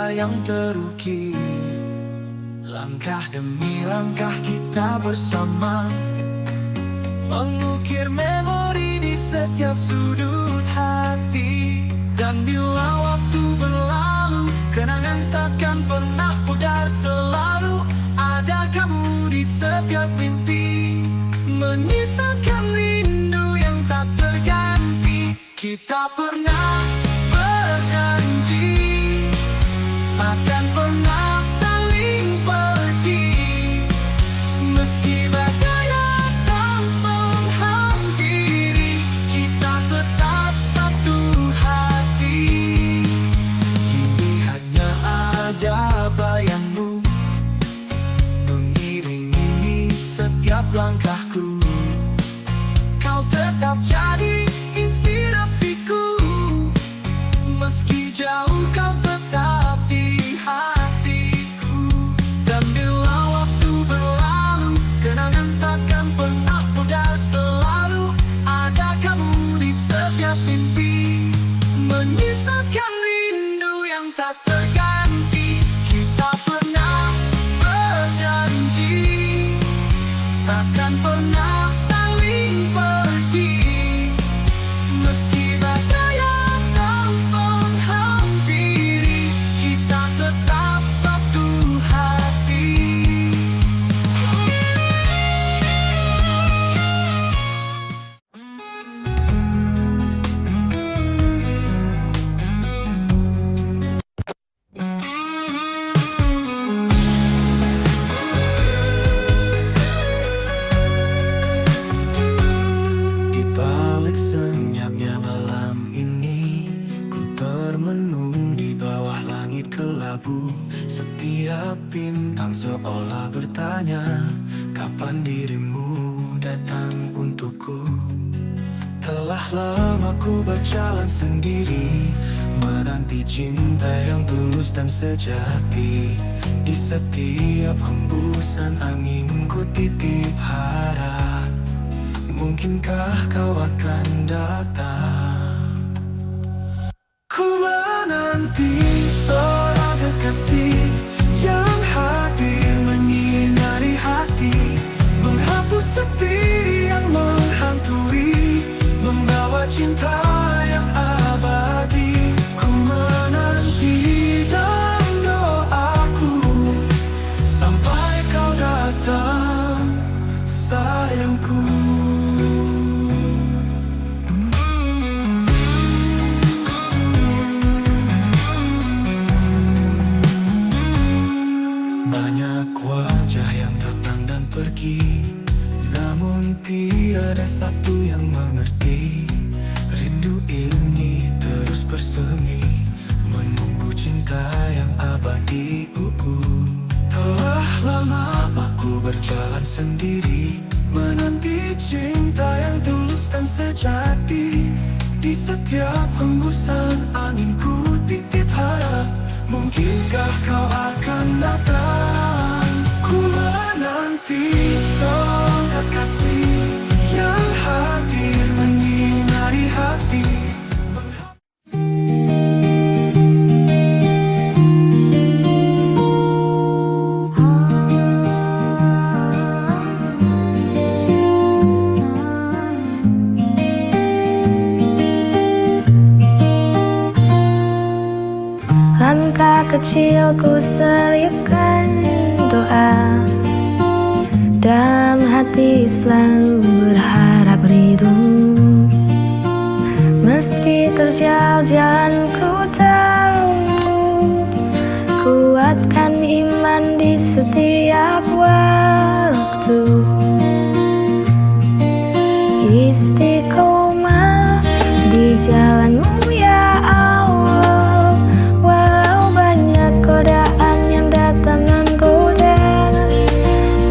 cinta yang terukir. Langkah demi langkah kita bersama, mengukir memori di setiap sudut hati. Dan bila waktu berlalu, kenangan takkan pernah pudar. Selalu ada kamu di setiap mimpi, menyisakan rindu yang tak terganti. Kita pernah berjanji akan pernah saling pergi, meski badai datang menghampiri, kita tetap satu hati. Kini hanya ada bayangmu mengiringi setiap langkahku. Kau tetap jadi inspirasiku, meski jauh kau tetap di hatiku. Dan bila waktu berlalu, kenangan takkan pernah pudar. Selalu ada kamu di setiap mimpi, menyisakan rindu yang tak terganti. Kita pernah berjanji takkan pernah saling pergi, meski badai datang menghampiri, kita tetap satu hati. Di balik senyapnya malam ini, ku termenung di bawah langit kelabu. Setiap bintang seolah bertanya, kapan dirimu datang untukku. Telah lama ku berjalan sendiri, menanti cinta yang tulus dan sejati. Di setiap hembusan angin ku titip harap, mungkinkah kau akan datang. Ku menanti seorang kekasih yang hadir menyinari hati, menghapus sepi yang menghantui, membawa cinta yang abadi. Ku menanti dalam doaku sampai kau datang, sayangku. Banyak wajah yang datang dan pergi, namun tiada satu yang mengerti. Rindu ini terus bersemi, menunggu cinta yang abadi. Telah lama aku berjalan sendiri, menanti cinta yang tulus dan sejati. Di setiap hembusan angin ku titip harap, mungkinkah kau akan datang. Ku menanti seorang kekasih yang hadir menyinari hati. Langkah kecilku selipkan doa, dalam hati selalu berharap ridho. Meski terjal jalan ku tahu, kuatkan iman di setiap waktu. Istiqomah di jalanmu ya Allah, walau banyak godaan yang datang menggoda.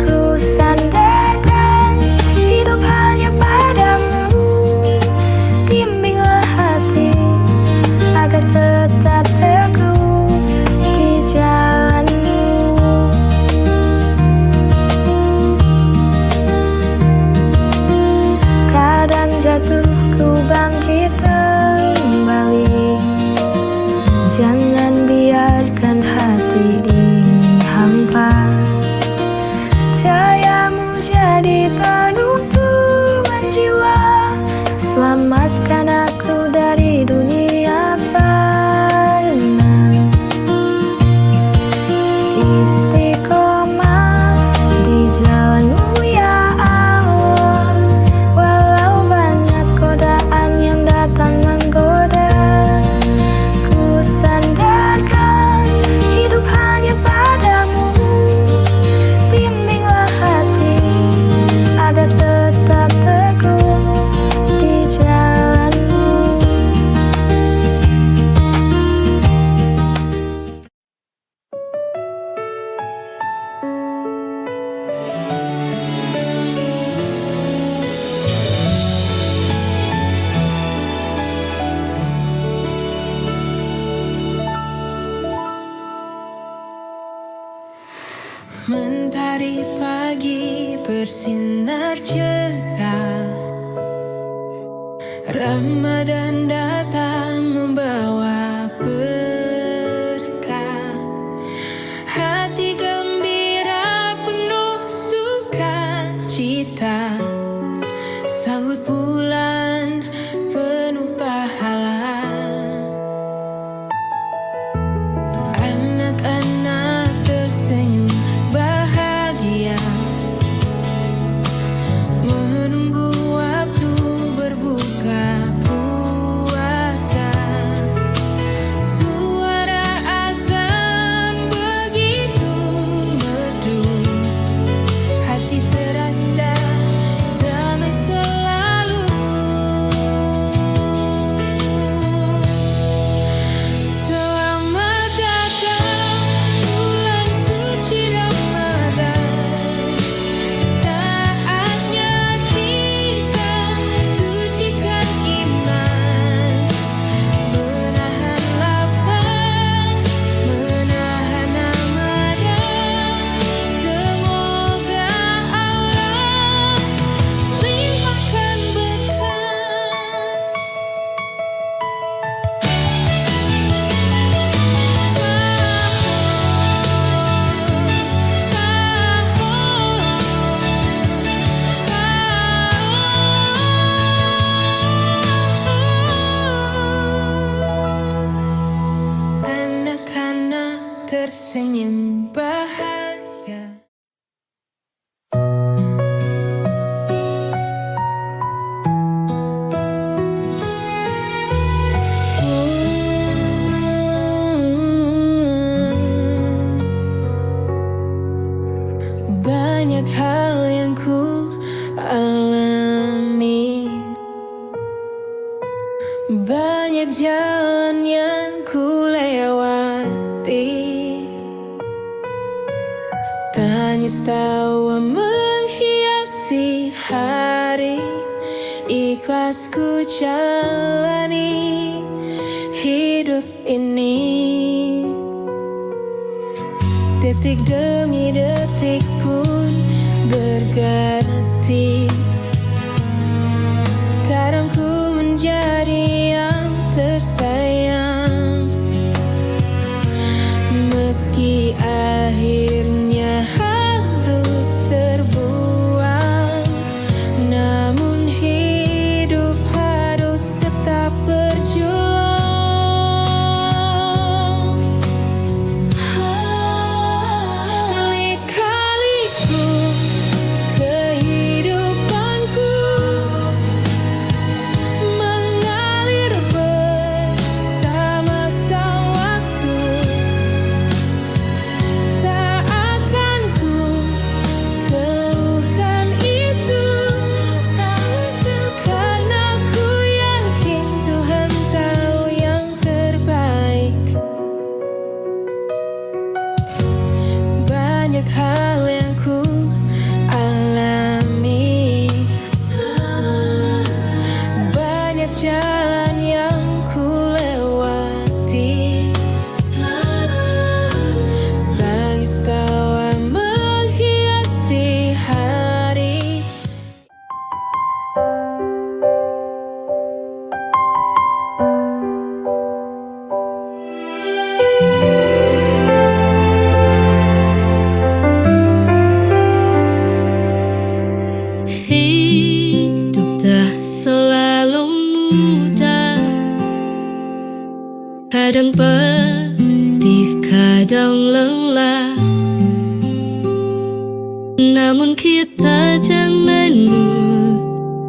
Ku sandarkan hidup hanya padamu, bimbinglah hati agar tetap teguh di jalanmu. Mentari pagi bersinar cerah, Ramadan datang membawa berkah. Hati gembira penuh sukacita, sambut bulan penuh pahala. Anak-anak tersenyum bahagia, menunggu waktu berbuka puasa. Suara azan begitu merdu, hati terasa damai selalu. Selamat datang bulan suci Ramadan, saatnya kita sucikan iman, menahan lapar, menahan amarah. Semoga Allah limpahkan berkah. Anak-anak tersenyum bahagia. Banyak hal yang ku alami, banyak jalan yang ku lewati. Tangis tawa menghiasi hari, ikhlas ku jalani hidup ini. Detik demi detik pun berganti, kadang ku menjadi yang tersayang. Meski akhirnya harus terbuang, namun hidup harus tetap berjuang. Lika-liku kehidupanku mengalir bersama sang waktu. Tak akan ku keluhkan itu, karena ku yakin Tuhan tahu yang terbaik. Banyak hal yang ku alami, banyak jalan yang ku lewati. Tangis tawa menghiasi hari. Hidup tak selalu mudah, kadang pedih, kadang lelah. Namun kita jangan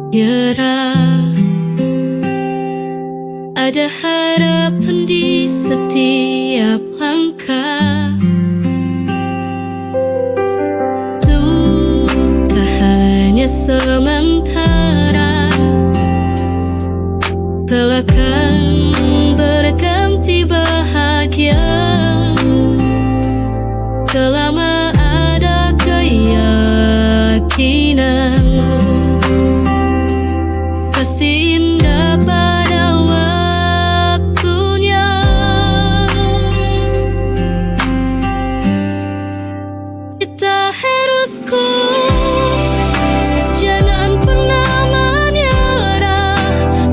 menyerah, ada harapan di setiap langkah. Duka hanya sementara, kelak akan berganti bahagia. Selama ada keyakinan, pasti indah pada waktunya. Kita harusku. Jangan pernah menyerah,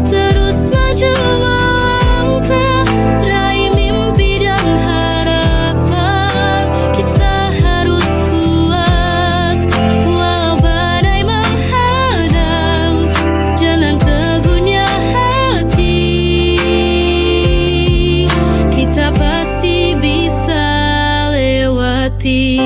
terus maju melangkah, raih mimpi dan harapan. Kita harus kuat walau badai menghadang, jalan teguhnya hati, kita pasti bisa lewati.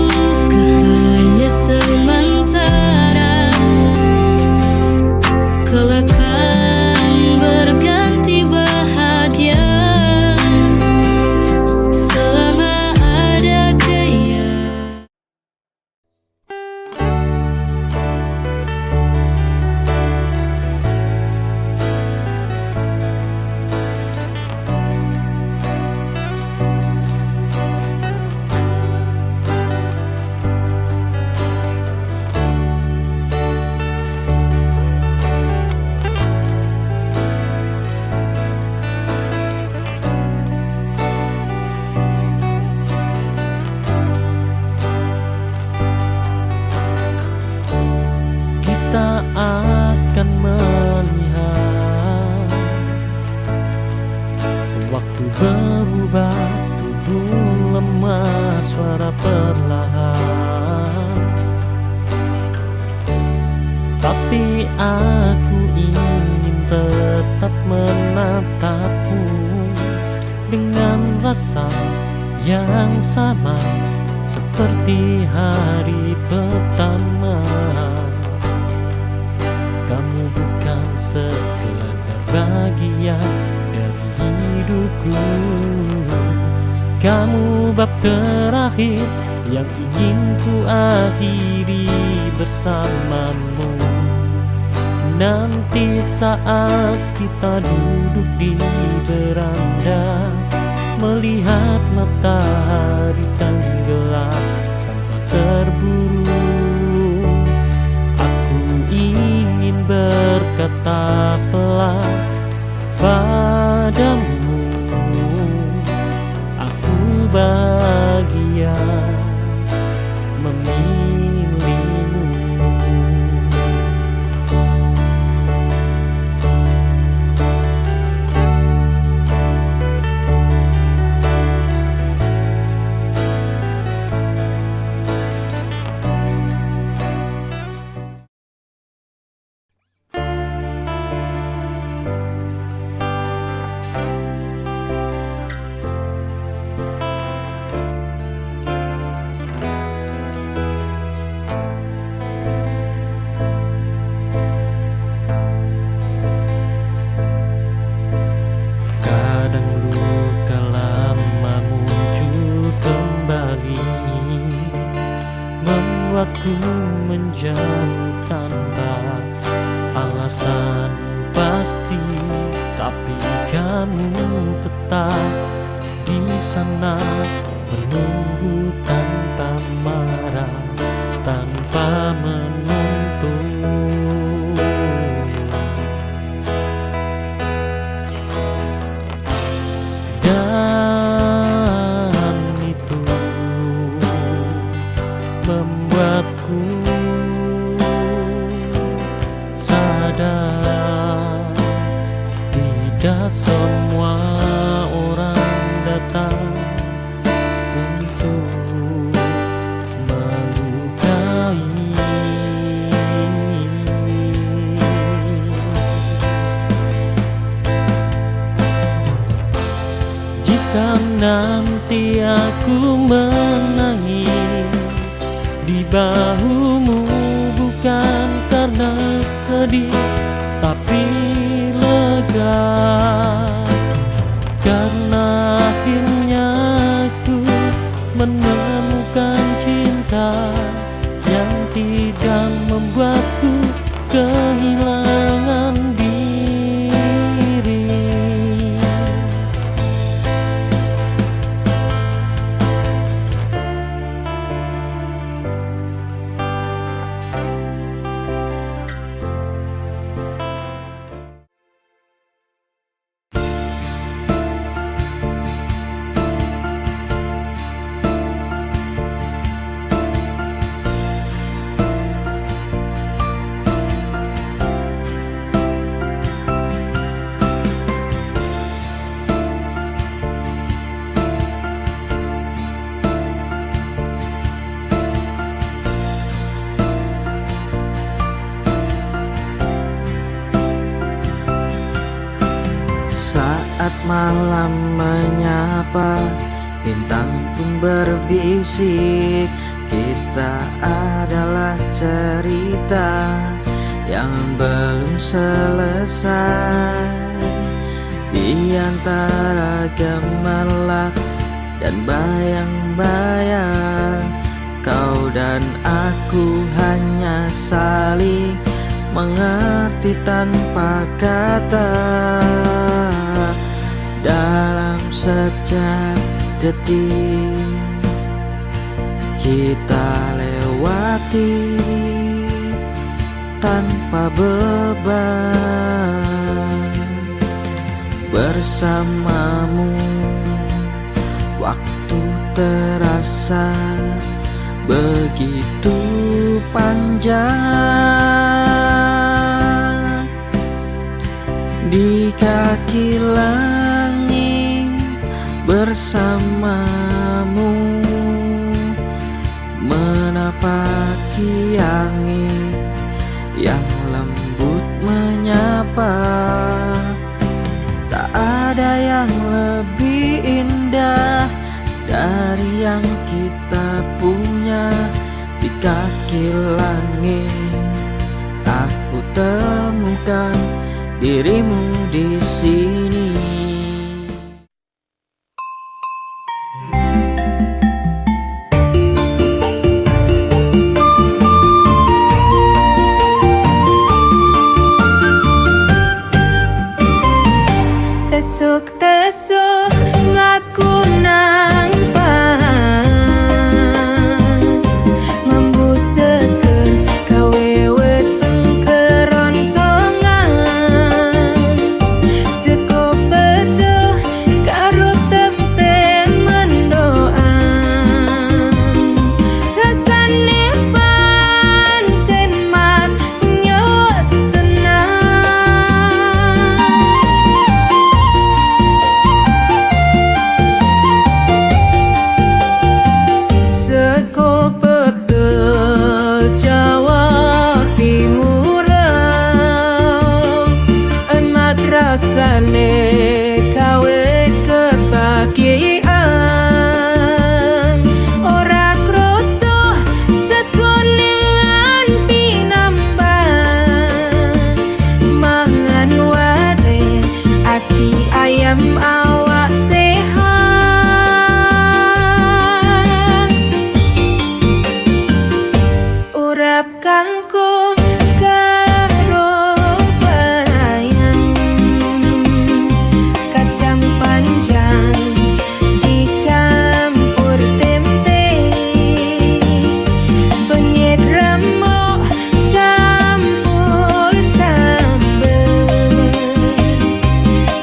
Duka hanya sementara, kelak akan berganti bahagia selama ada gaya. Kita akan melihat waktu berubah, tubuh lemah, suara perlahan. Tapi aku ingin tetap menatapmu dengan rasa yang sama seperti hari pertama. Kamu bukan sekedar bagian dari hidupku, kamu bab terakhir yang ingin ku akhiri bersamamu. Nanti saat kita duduk di beranda, melihat matahari tenggelam tanpa terburu, aku ingin berkata pelan padamu, aku bahagia memilihmu. Kadang luka lama muncul kembali, membuatku menjauh tanpa alasan pasti. Tapi kamu tetap di sana, menunggu tanpa marah, tanpa menuntut. Dan itu membuatku sadar tidak semua orang datang untuk melukai. Jika nanti aku menangis di bahumu, bukan karena sedih tapi lega, karena akhirnya aku menemukan cinta yang tidak membuatku kehilangan diri. Saat malam menyapa, bintang pun berbisik. Kita adalah cerita yang belum selesai. Di antara gemerlap dan bayang-bayang, kau dan aku hanya saling mengerti tanpa kata. Dalam setiap detik kita lewati tanpa beban. Bersamamu waktu terasa begitu panjang. Di kaki langit bersamamu, menapaki angin yang lembut menyapa. Tak ada yang lebih indah dari yang kita punya. Di kaki langit aku temukan dirimu di sini. Esok-esok aku nampak membusekeun kawewet keroncongan. Seko betuh karo tempe mendoan, rasane pancen maknyos tenang. Seko pepel Jawa Timuran, emak rasane kawe kebahagiaan. Ora kroso sekone nganti nambah, mangan wae ati ayam awak sehat. Urap kangkung karo bayang, kacang panjang dicampur tempe, penyet remuk campur sambel.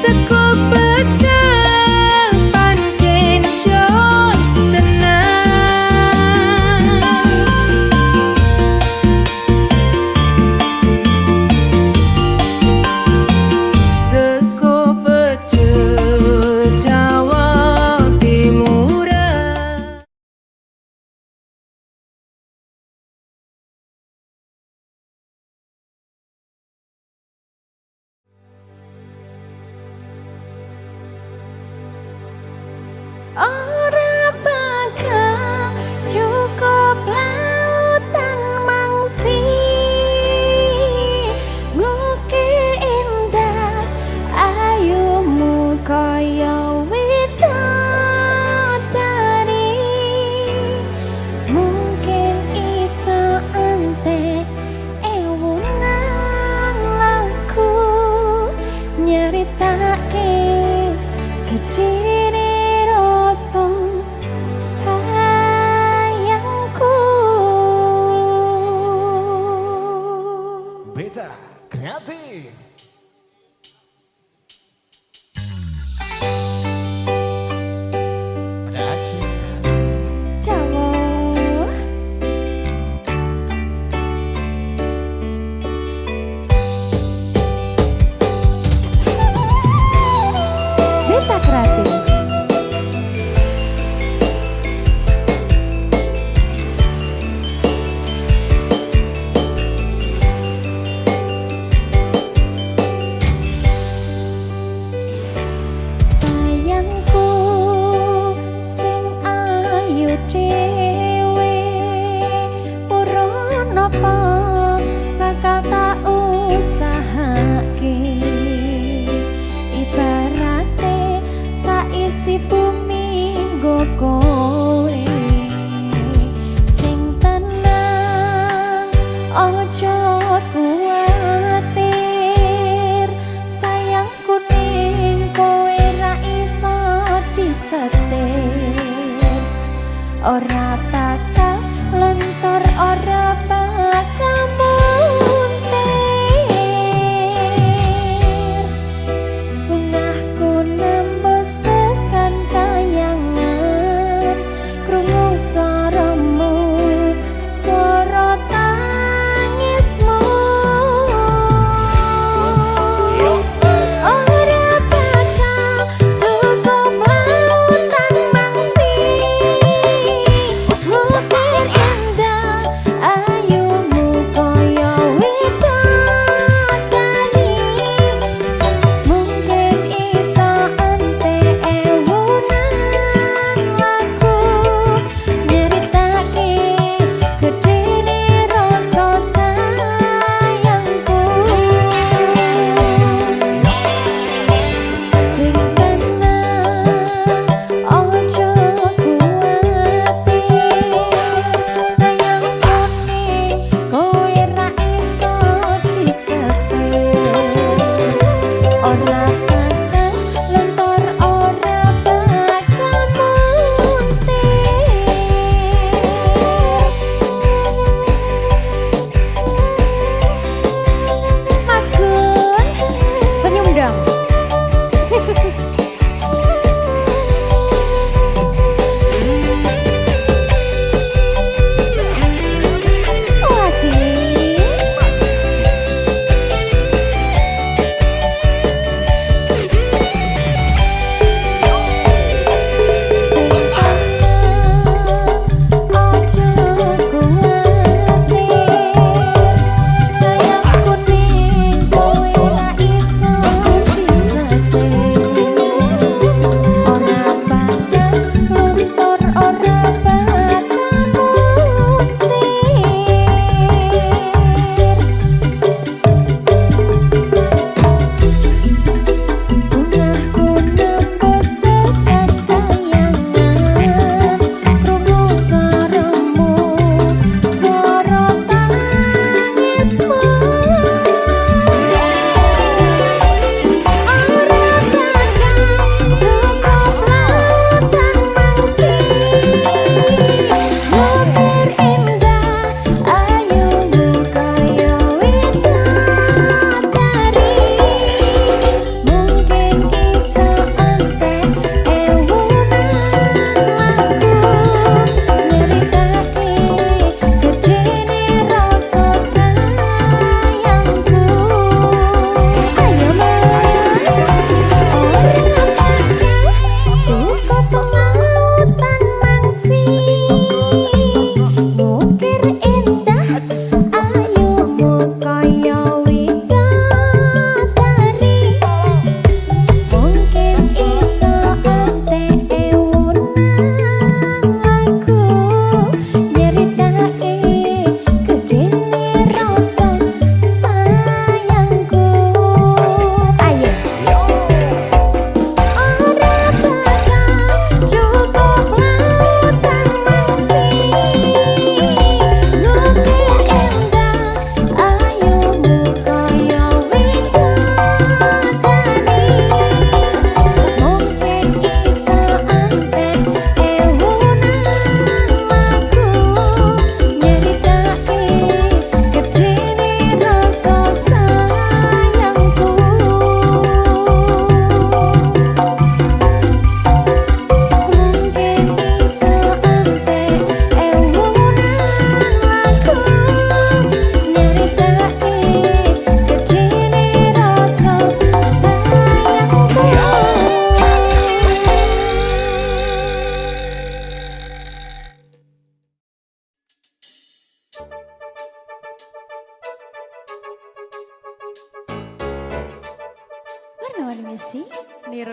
Seko pecah pancen jos tenang. Seko pecel Jawa Timuran. Ora bakal cukup lautan mangsi, ngukir indah ayumu kaya widodari. Mungkin iso ante ewunan laku nyeritake kediri rasa sayangku. Beta Kreatif. Pada Aceh. Jawa Beta Kreatif.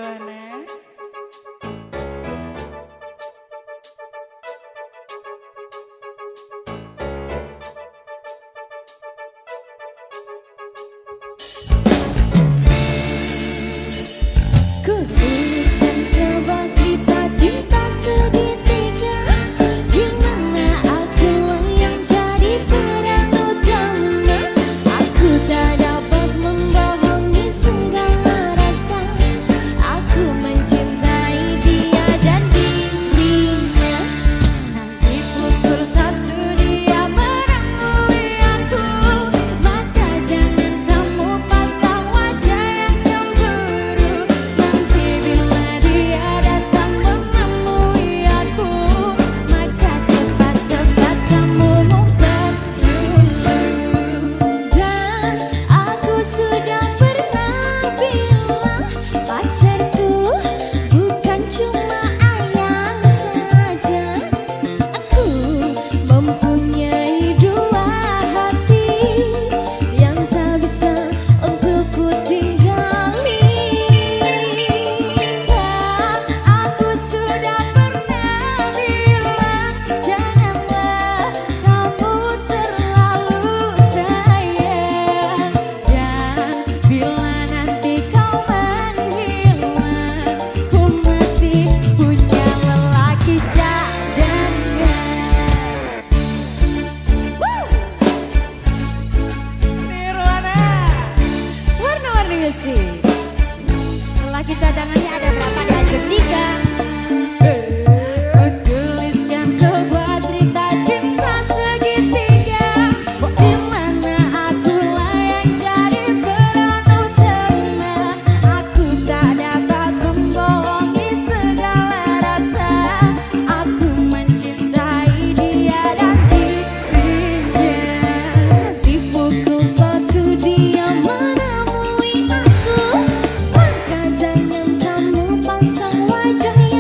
Nirwana. Ku tuliskan sebuah cerita cinta segitiga, di mana aku yang jadi peran utama. Aku tak dapat membohongi segala rasa. Aku mencintai dia dan dirinya. Nanti pukul 1 dia menemui aku, maka jangan kamu pasang wajah yang cemburu. Nanti bila dia datang menemui aku, maka cepat-cepat kamu ngumpet dulu. Dan aku sudah pernah bilang, pacarku bukan cuma ayang saja. Aku mempunyai 2 hati yang tak bisa untuk ku tinggali. Dan aku sudah pernah bilang, janganlah kamu terlalu sayang. Dan bila nanti kau menghilang, ku masih punya lelaki cadangan. Nirwana, warna-warni musik. Lelaki cadangannya ada berapa? Lanjut 3. Ku tuliskan sebuah cerita cinta segitiga, di mana akulah yang jadi peran utama. Aku tak dapat membohongi segala rasa. Aku mencintai dia dan dirinya. Nanti pukul 1 dia menemui aku, maka jangan kamu pasang wajah yang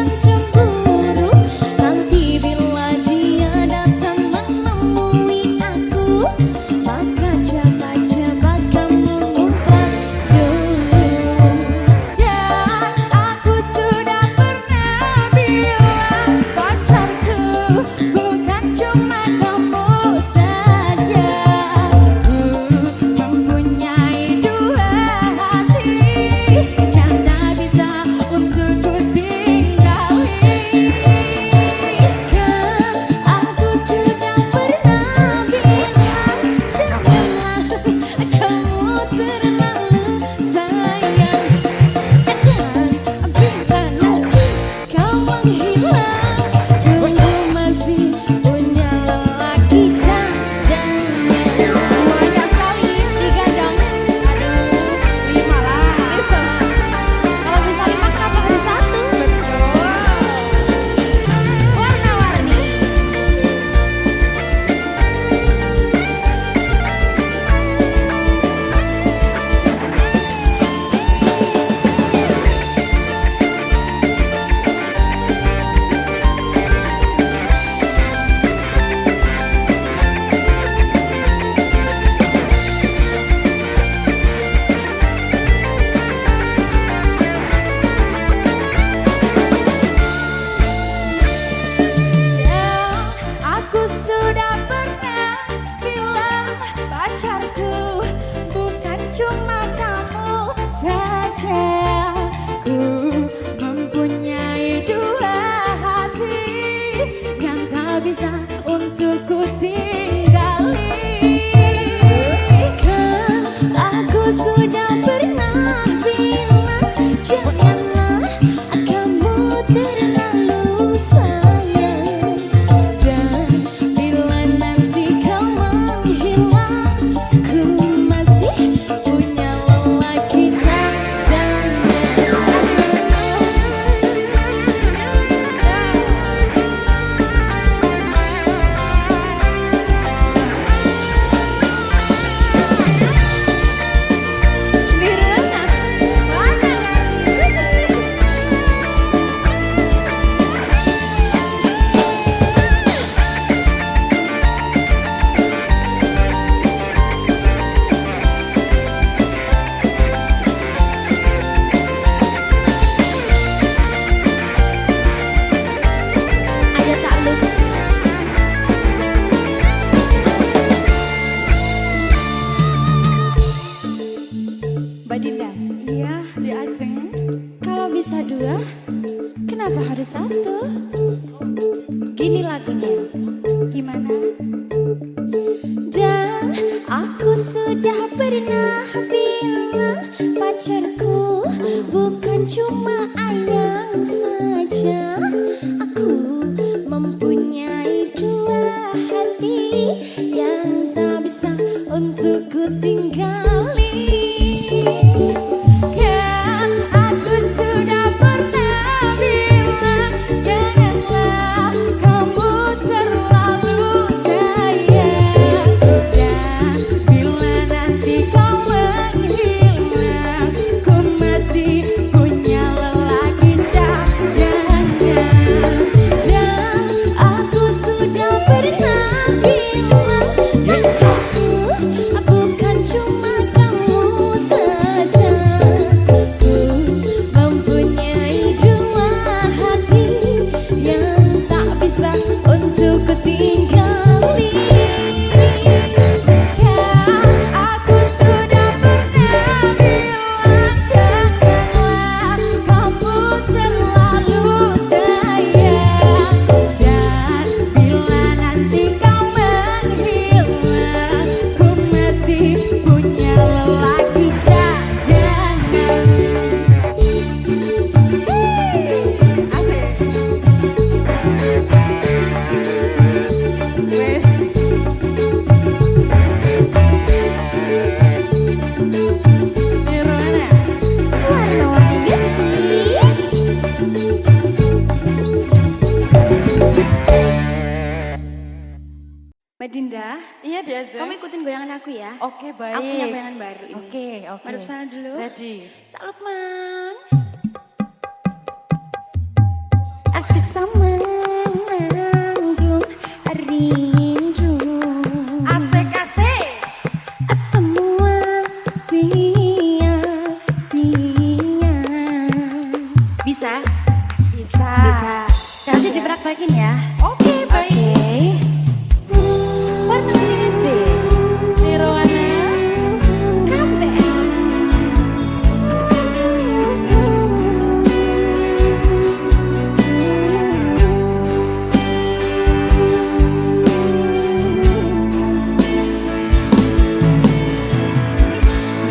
dua? Kenapa harus satu? Gini lagunya. Gimana? Dan aku sudah pernah bilang pacarku bukan cuma ayang saja. Aku mempunyai dua hati yang tak bisa untuk ku tinggali. Kan aku sudah pernah bilang janganlah kamu terlalu sayang. Dan bila nanti kau menghilang, ku masih punya lelaki cadangan. Dan aku sudah pernah bilang pacarku bukan cuma kamu saja. Ku mempunyai dua hati yang tak bisa untuk ku tinggali. Aku sudah pernah bilang janganlah kamu terlalu sayang. Dan bila nanti kau menghilang, ku masih punya lelaki cadangan. Wes. Nirwana. Warna-warni besi. Mbak Dinda, Iya Diaza. kamu ikutin goyangan aku ya. Oke baik. Aku punya goyangan baru ini. Oke oke. Madep sana dulu. Ready. Cak Lukman. Asik sama nanggung rindu. Asik-asik. Semua sia-sia. Bisa? Bisa. Bisa. Nanti dipraktekin ya. Oke baik. Oke. Warna-warni besi. Nirwana. Kabeh.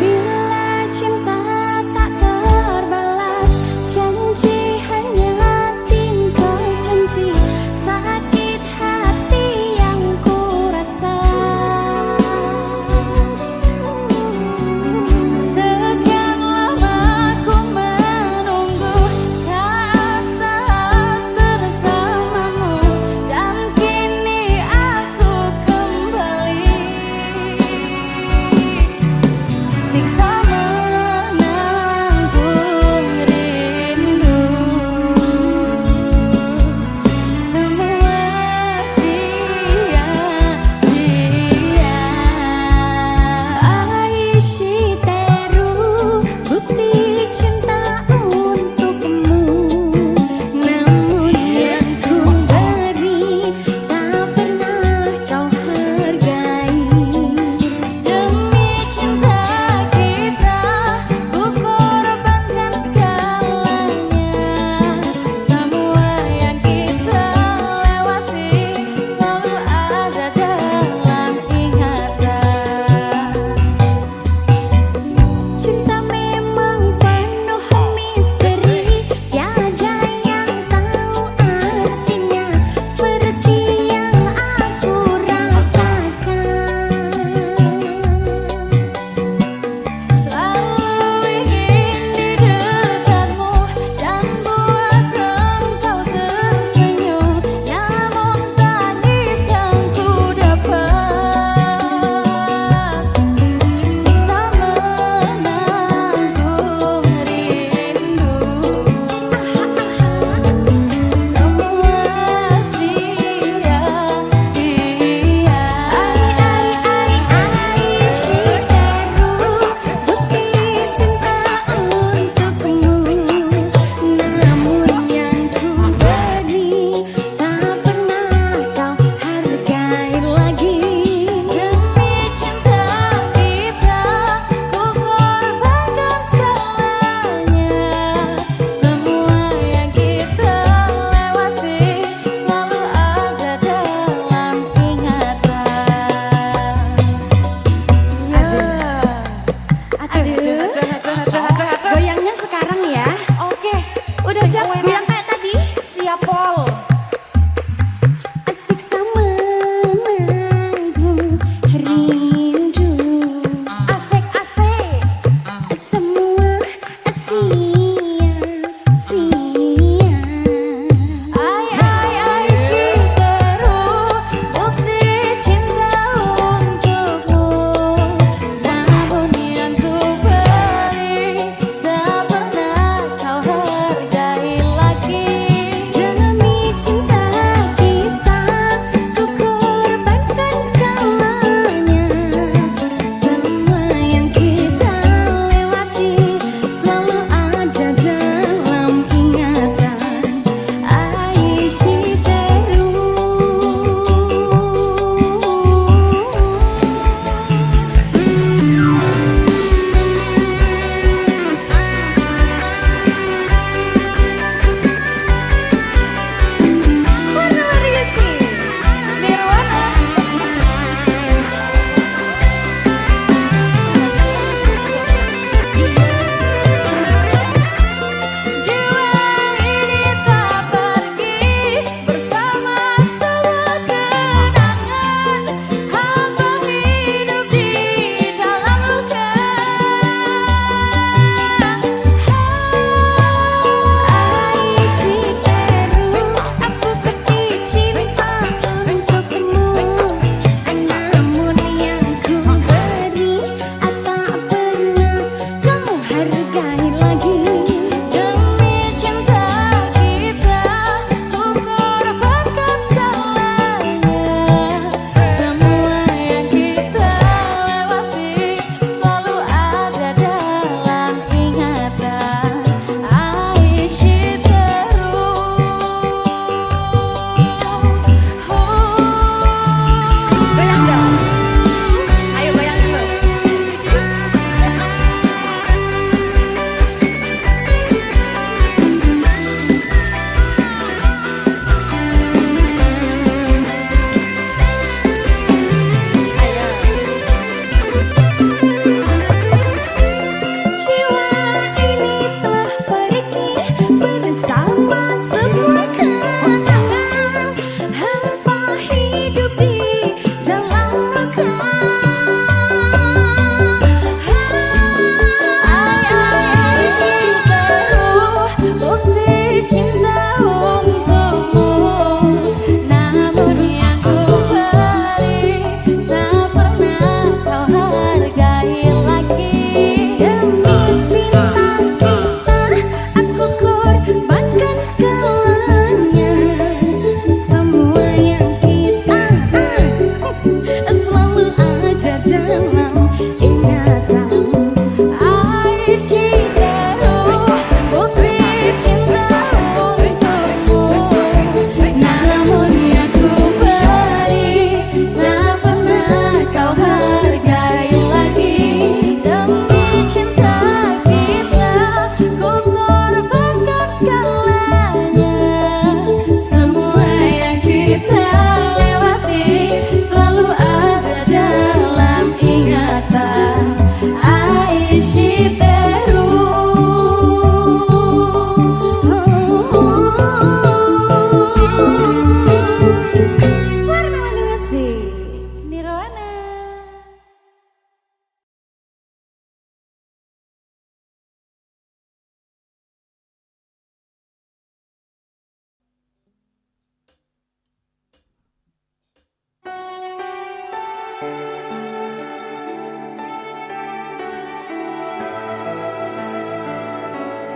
Bila cinta tak terbalas, janji hanya tinggal janji. Saat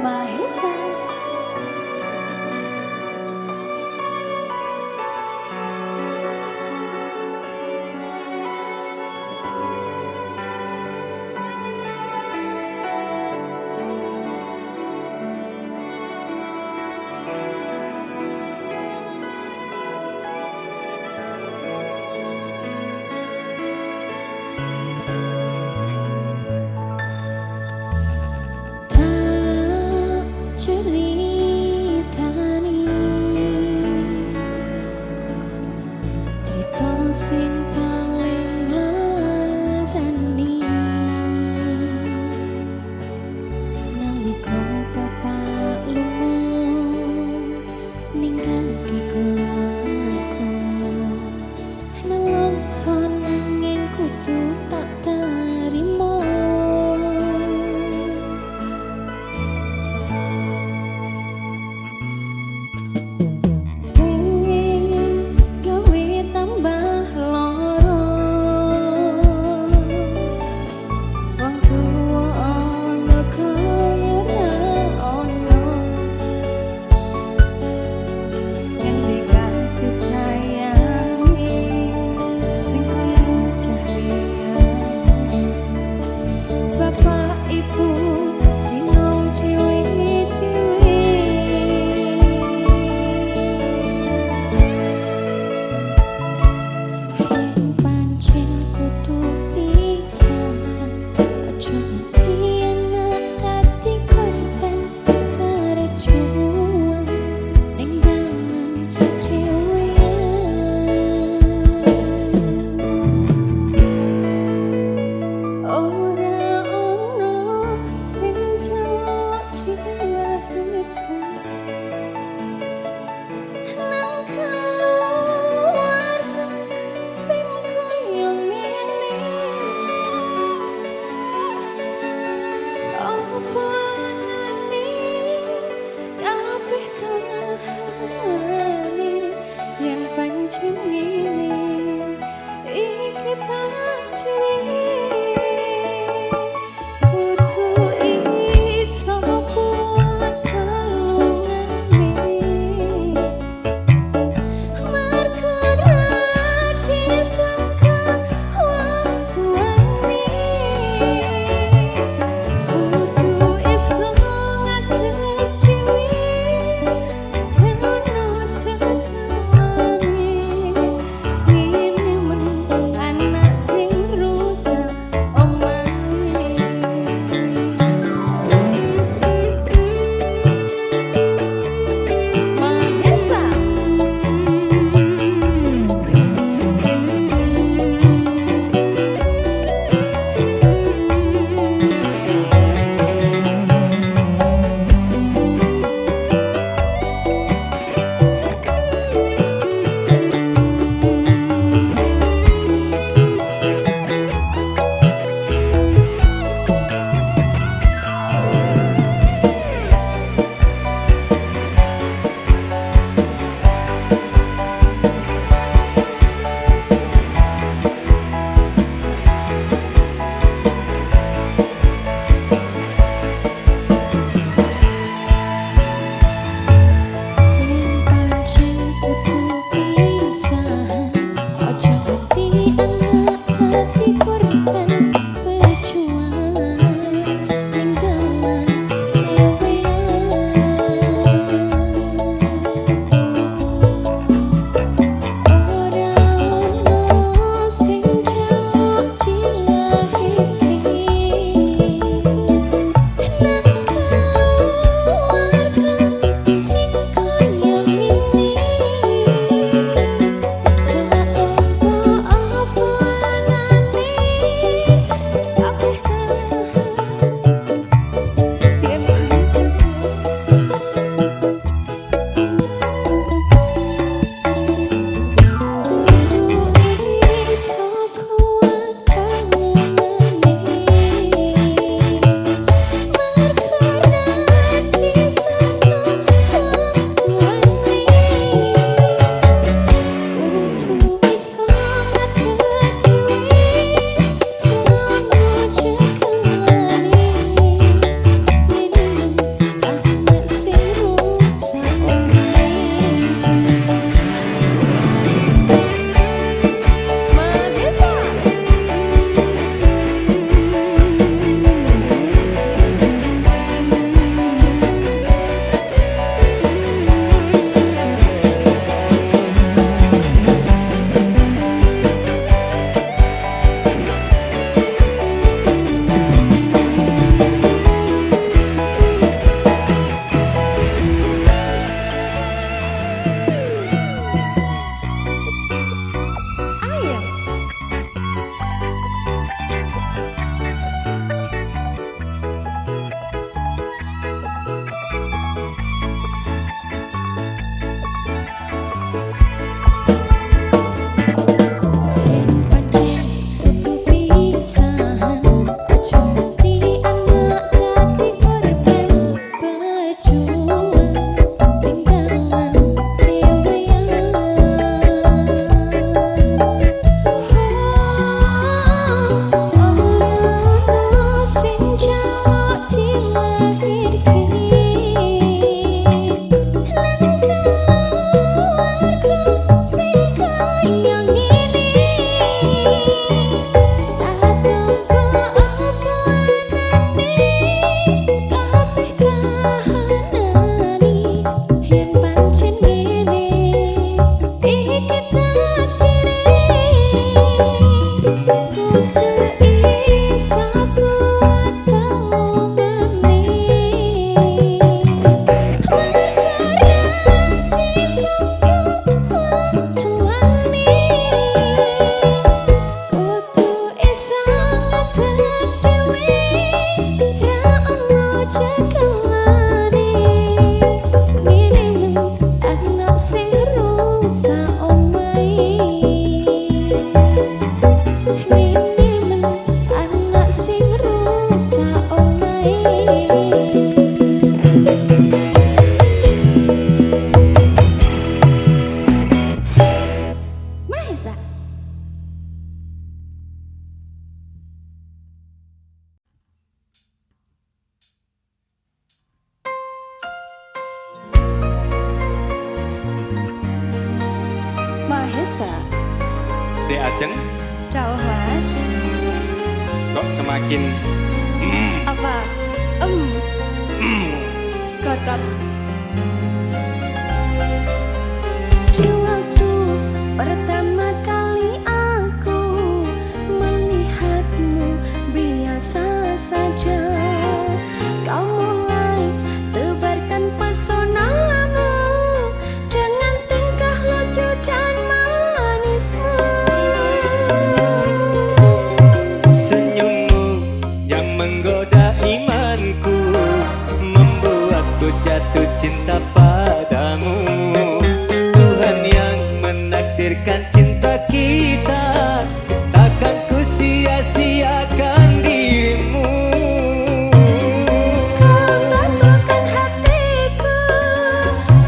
Mahesa. Ceritani cerita sing paling ngladani nalika bapak lunga ninggalke keluarga nelongso nanging kudu tak terima. biasa. Dek Ajeng, Ciao Mas. kok semakin Apa? Godot. Di waktu pertama kali aku melihatmu biasa saja, kau mulai tebarkan pesonamu dengan tingkah lucu dan manismu. senyummu yang menggoda imanku, membuatku jatuh cinta padamu. Tuhan yang menakdirkan cinta kita, takkan ku sia-siakan dirimu. Kau taklukkan hatiku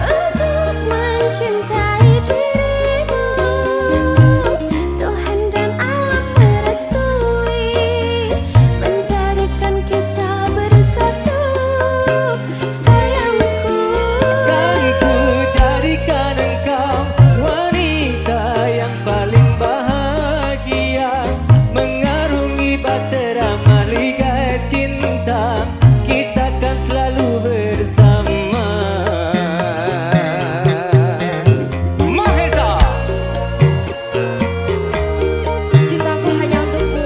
untuk mencintai dirimu. Tuhan dan alam merestui, menjadikan kita bersatu. Sayangku, Kan ku jadikan engkau wanita yang paling bahagia, mengarungi bahtera mahligai cinta, kita kan selalu bersama. Mahesa, cintaku hanya untukmu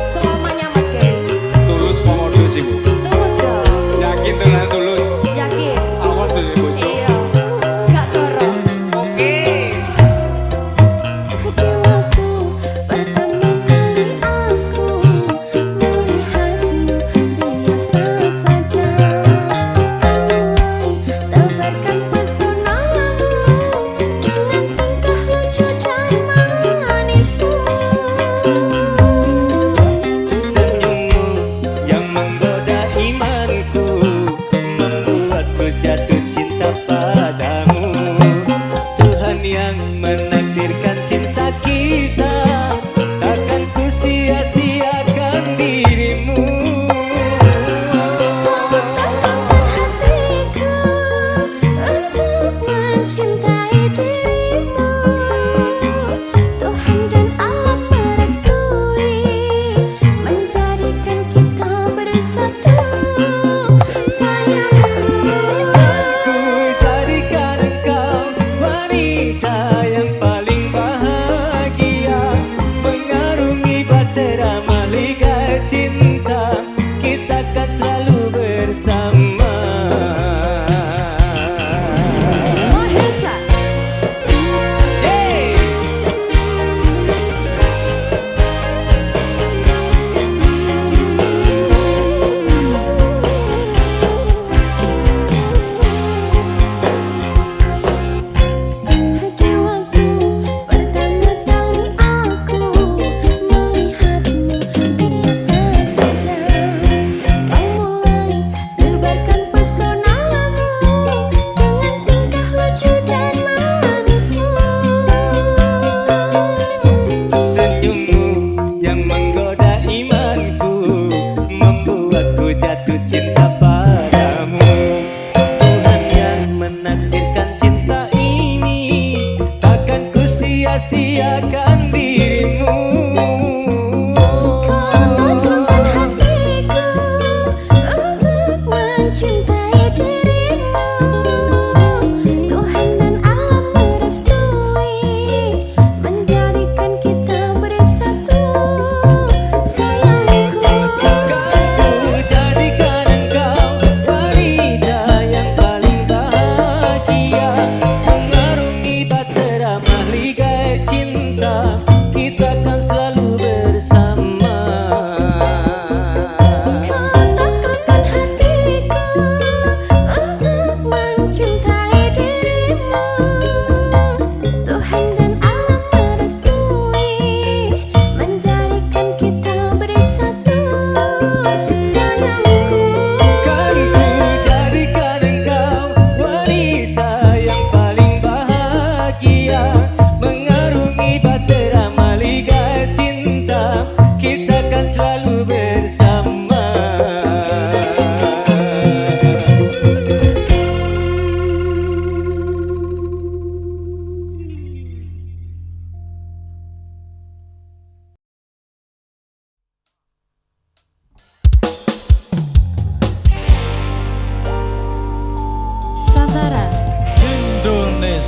selamanya, Mas Gary. tulus komodo sih bu, Tulus dong, yakin dengan tulus, yakin. awas dari bocor. Iya, gak dorong. Oke. Di waktu pertama kali aku melihatmu biasa saja, tebarkan pesonamu dengan tingkah lucu dan manismu. Senyummu yang menggoda imanku, membuatku jatuh cinta padamu. Tuhan yang menakdirkan cinta kita, takkan ku sia-siakan dirimu. Taklukkan hatiku untuk mencintai dirimu. Tuhan dan alam merestui, menjadikan kita bersatu. Sayangku, Ku jadikan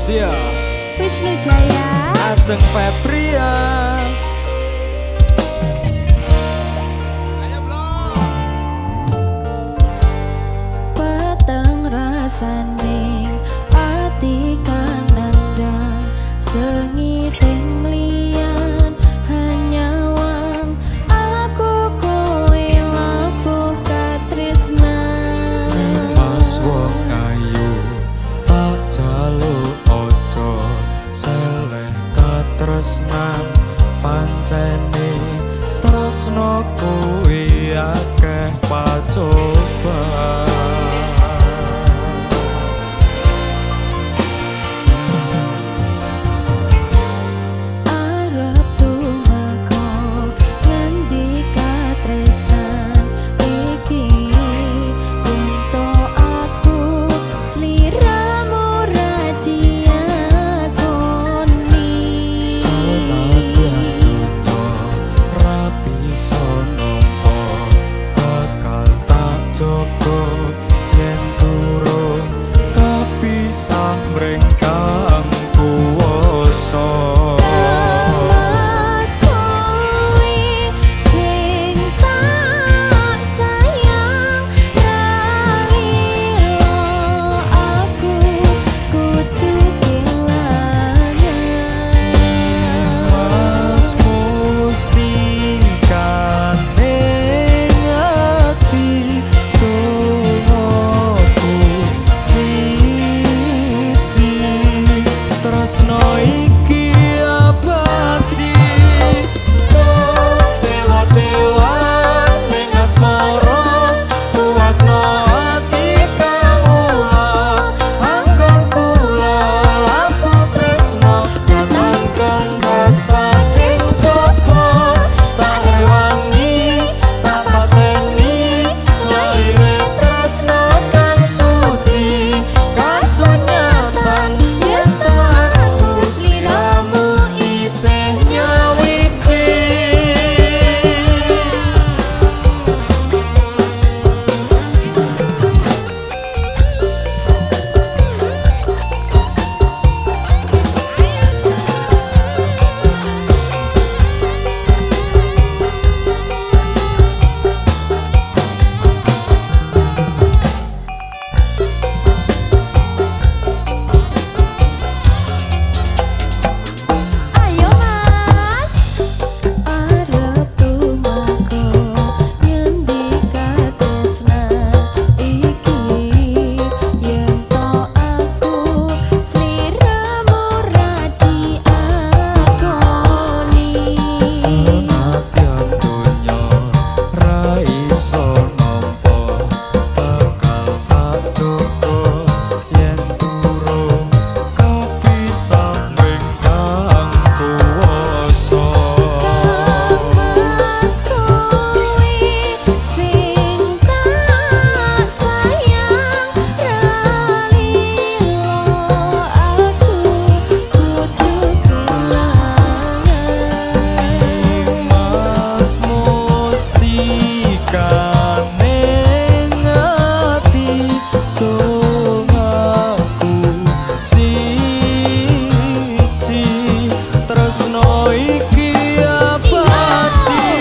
Sia Wisnu Jaya, Ajeng Febrian. peteng rasaning ati kanandang sengiting liyan hanyawang aku kowe labuh katresnan. Mas wong ayu tak jaluk ojo seleh katresnan pancene tresno kuwi akeh pacobaan. Arep tumeka ngendi katresnan iki ento aku sliramu radiakoni. Senadyan donya ra bisa nampa bakal tak jaga yen turun kapisah mring kang kuwasa. Mas kowe sing tak sayang ralilo aku kudu kelangan. Mas mustikane ngati dongaku siji tresno iki abadi dewa-dewan ning asmara kuatno ati kawula anggon kula aku tresno kanangkan saking coba tak rewangi tak pateni laire tresno kang suci kasunyatan yen tak aku sliramu isih nyawiji. Ayo mas, arep tumeka ngendi katresnan iki yen to aku sliramu radiakoni. Senadyan donya ra iso nampa bakal tak jaga yen turun kapisah mring kang kuwasa. Mas kowe sing tak sayang ralilo aku kudu kelangan. Mas mustikane ngati dongaku siji tresno iki abadi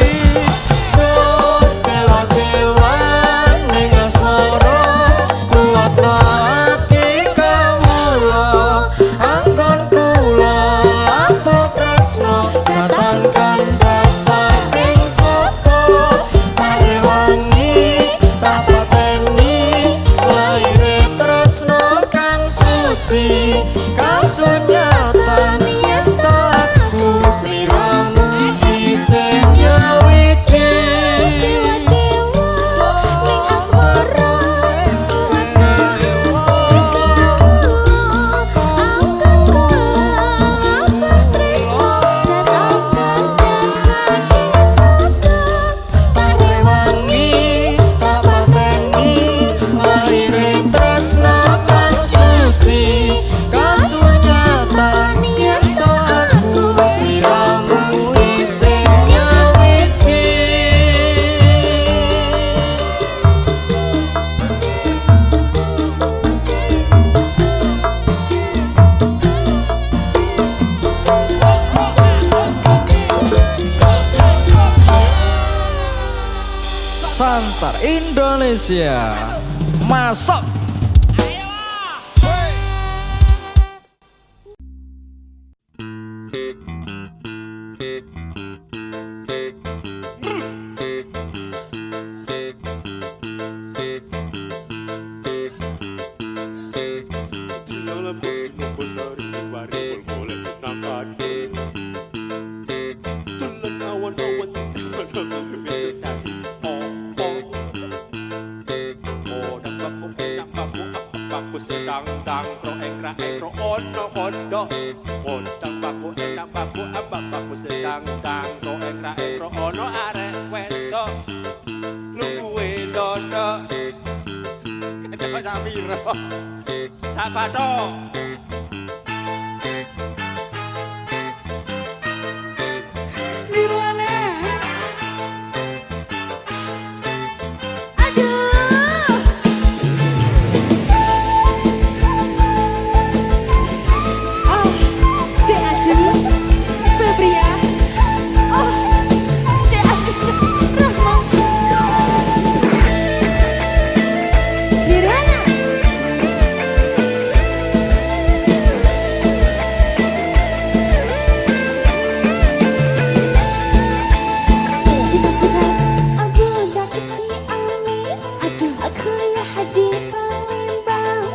dewa-dewan ning asmara kuatno ati kawula anggon kula labuh tresno katangkan saking coba tak rewangi tak pateni laire tresno kang suci kasunyatan yen tak aku sliramu isih nyawiji. Dewa ning asmara Rewangi tak pateni laire tresno kang suci kasunyatan Avatar Indonesia. Masuk. Sedang dang kro ekra ekro ono kondo Ondang baku enak baku abak baku sedang dang kro ekra ekro ono arek wedo Luwe dodo Kata Samiro Sabado Nirwana. Oh, Dek Ajeng, Febria. Oh, Dek Ajeng, Rahma. Nirwana. Aku udah kecil amis. Aduh, aku lihat di Palembang.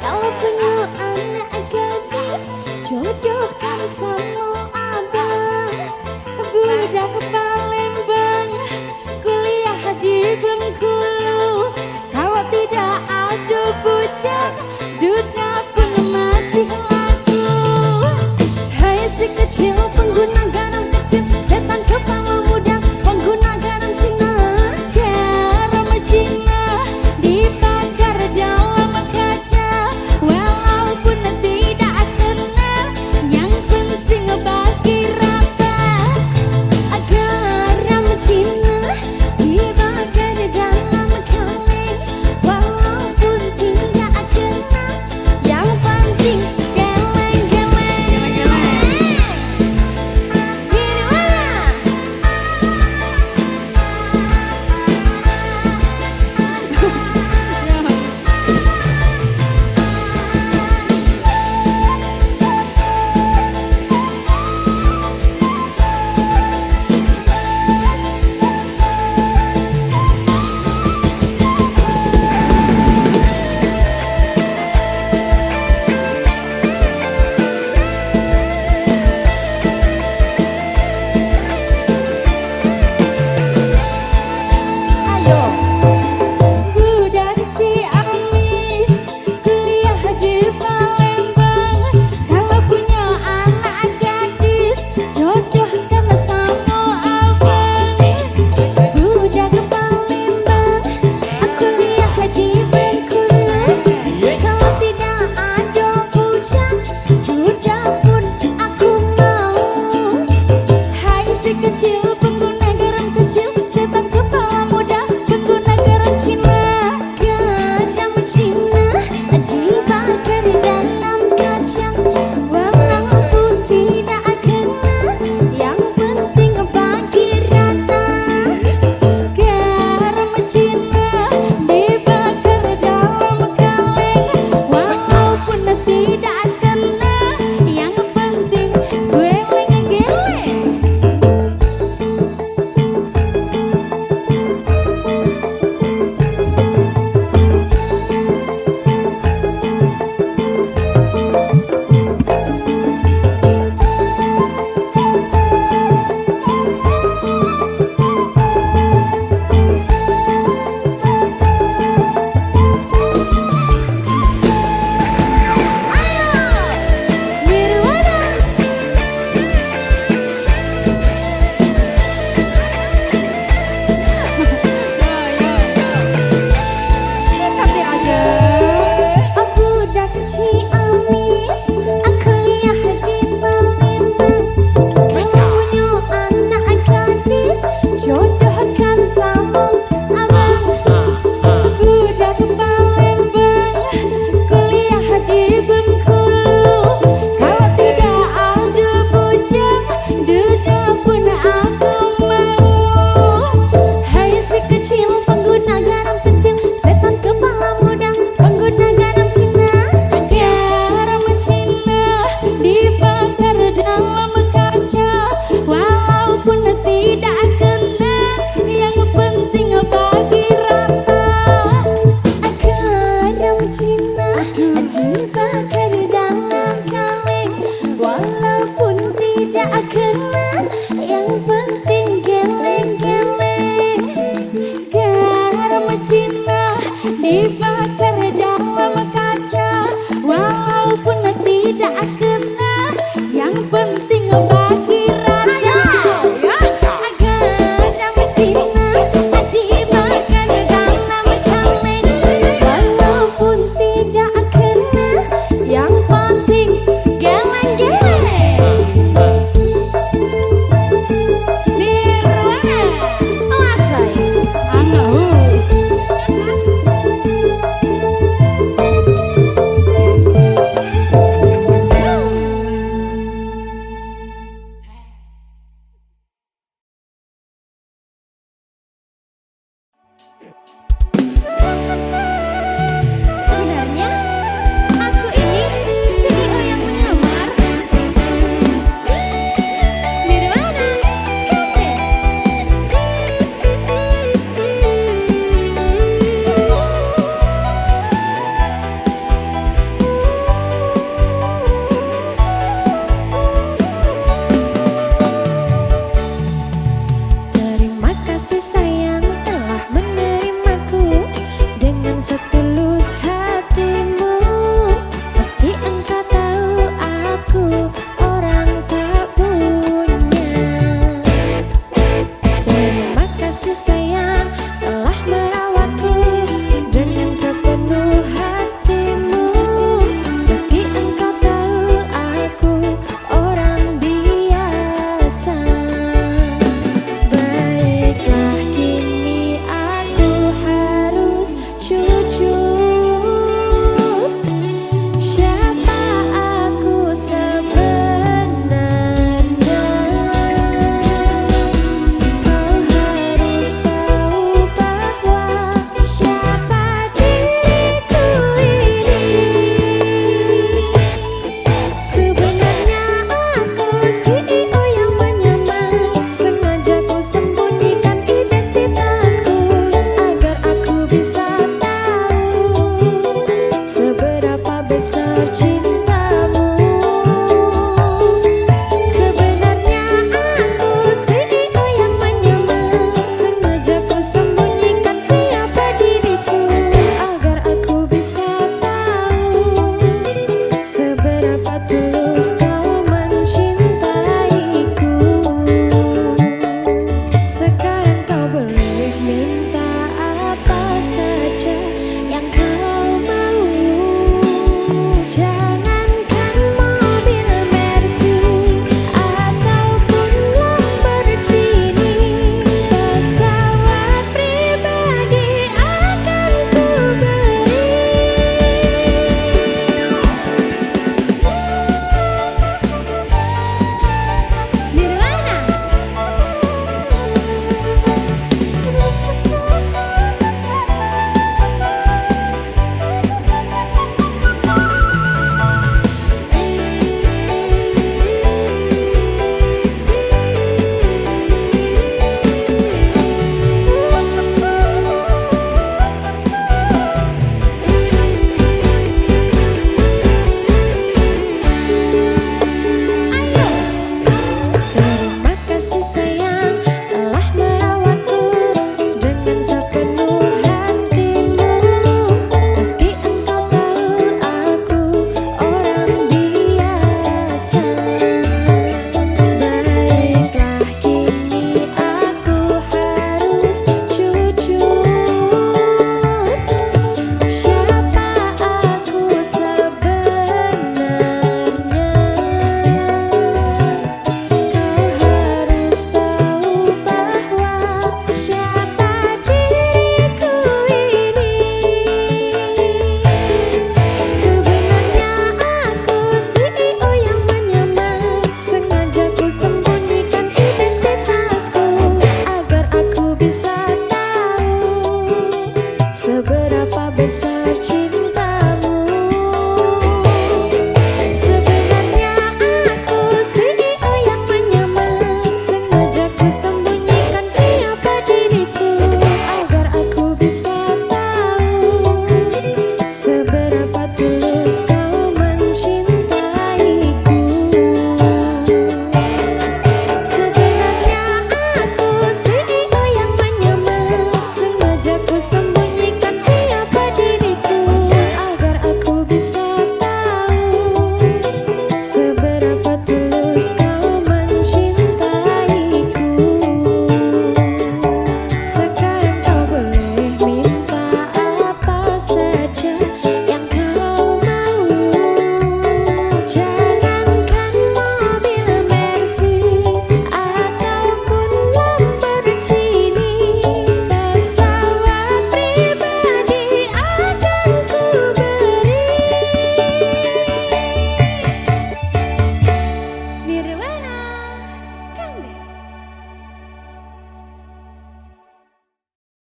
Kalau punya anak gadis, jodohkan saya.